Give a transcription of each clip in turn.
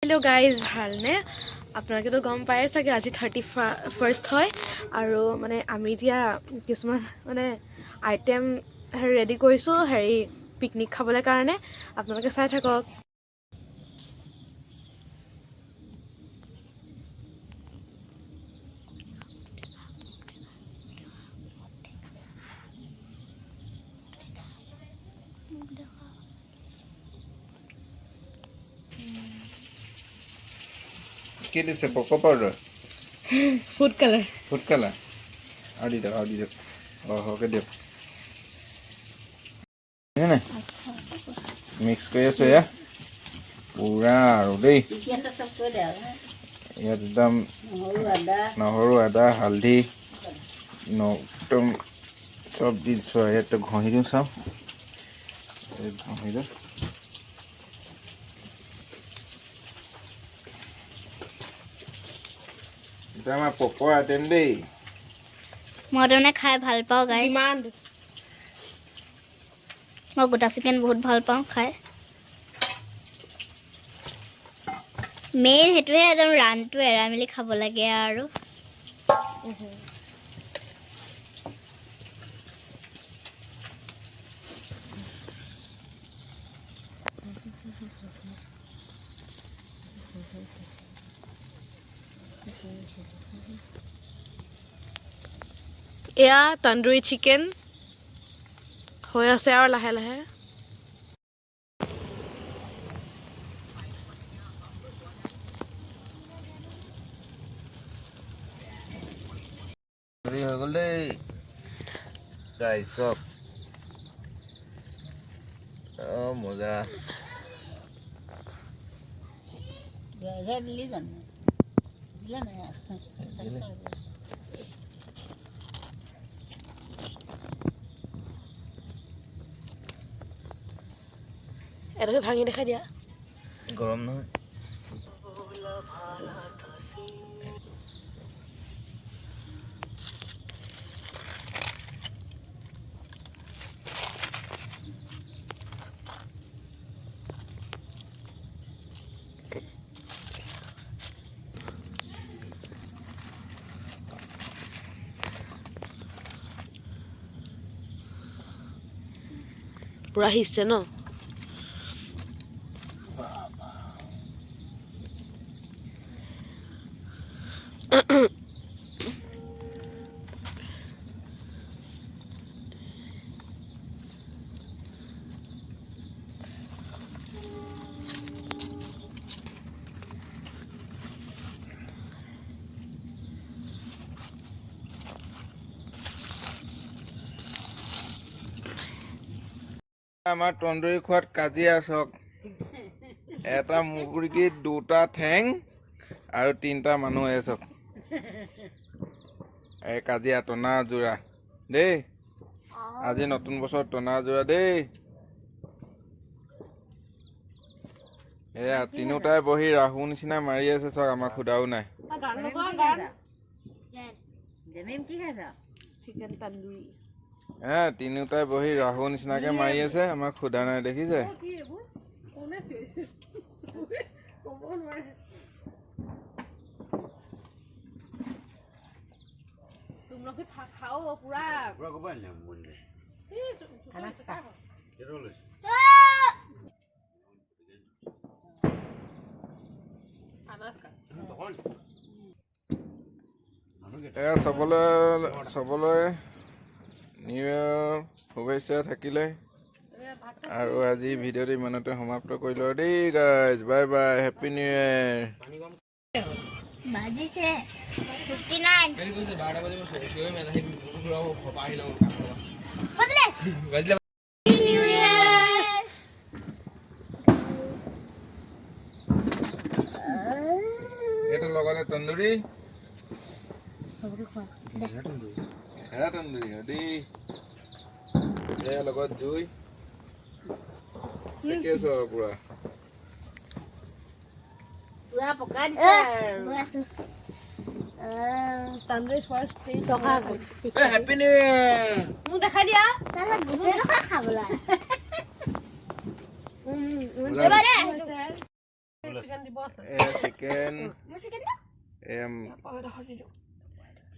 Hello guys ভালনে আপোনালোকেতো গম পায়ে চাগে আজি 31st হয় আৰু মানে আমি এতিয়া কিছুমান মানে আইটেম ৰেডি কৰিছো হেৰি পিকনিক খাবলৈ কাৰণে আপোনালোকে চাই থাকক ¿Qué dice Coco Powder? Food colour Food color. How do you do? Oh, okay, do. Ini mix কৰি আছো ya. পুৰা আৰু দেই। ইয়াত একদম নহৰু আদা হালধি একদম চব দি দিছো ইয়াত ঘঁহি দিওঁ চাওঁ ঘঁহি দিওঁ এটা আমাৰ পপৰ আইটেম দেই মই তাৰমানে খাই ভাল পাওঁ গাইজ ডিমাণ্ড মই গোটা চিকেন বহুত ভাল পাওঁ খাই মেইন সেইটোৱে একদম ৰানটো এৰাই মেলি খাব লাগে আৰু এয়া তন্দুৰী চিকেন হৈ আছে আৰু লাহে লাহে হৈ গ'ল দেই গাইজ চব মজা এটাকে ভাঙি দেখাই দিয়া গৰম নহয় পুৰা সিজছে ন আমাৰ তন্দুৰী খোৱাত কাজিয়া চক এটা মুৰ্গী দুটা ঠেং আৰু তিনিটা মানুহ চক এই কাজিয়া টনা যোৰা দেই আজি নতুন বছৰ টনা যোৰা দেই এয়া তিনিওটাই বহি ৰাহু নিচিনা মাৰি আছে চক আমাক সোধাও নাই চিকেন তন্দুৰী তিনিওটাই বহি ৰাহু নিচিনাকে মাৰি আছে আমাক সোধা নাই দেখিছে চবলৈ নিউ ইয়েৰ শুভেচ্ছা থাকিলে আৰু আজি ভিডিঅ'টো ইমানতে সমাপ্ত কৰিলো দেই guys bye bye happy new year বাজিছে 59 এইটো লগতে তন্দুৰী চবকে খোৱা তন্দুৰী দেই এয়া লগত জুই ঠিকে আছে আৰু পুৰা পুৰা পকাই দিছে গৈ আছো তন্দুৰী ফাৰ্ষ্ট টেষ্ট টকা হেপী নিউ ইয়েৰ মোক দেখাই দিয়া চালা গোটেই টকা খাবলৈ চিকেন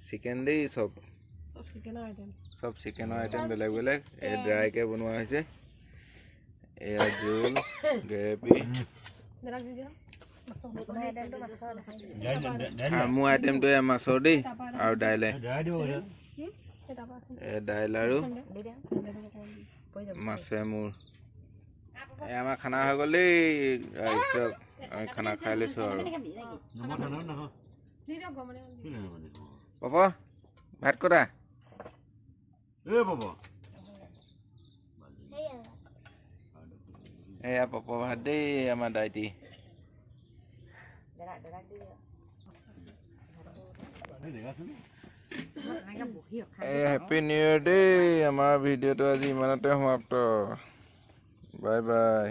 চিকেন দেই চব চিকেনৰ আইটেম বেলেগ বেলেগ এই ড্ৰাইকে বনোৱা হৈছে এয়া জোল গ্ৰেভি মোৰ আইটেমটো এয়া মাছৰ দেই আৰু দাইলে দাইল আৰু মাছে মোৰ এই আমাৰ খানা হৈ গ'ল দেই ৰাইজক আমি খানা খাই লৈছোঁ আৰু পাপা ভাত কটা এয়া পাপা ভাত দেই আমাৰ দাইটি হেপী নিউ ইয়েৰ দেই আমাৰ ভিডিঅ'টো আজি ইমানতে সমাপ্ত বাই বাই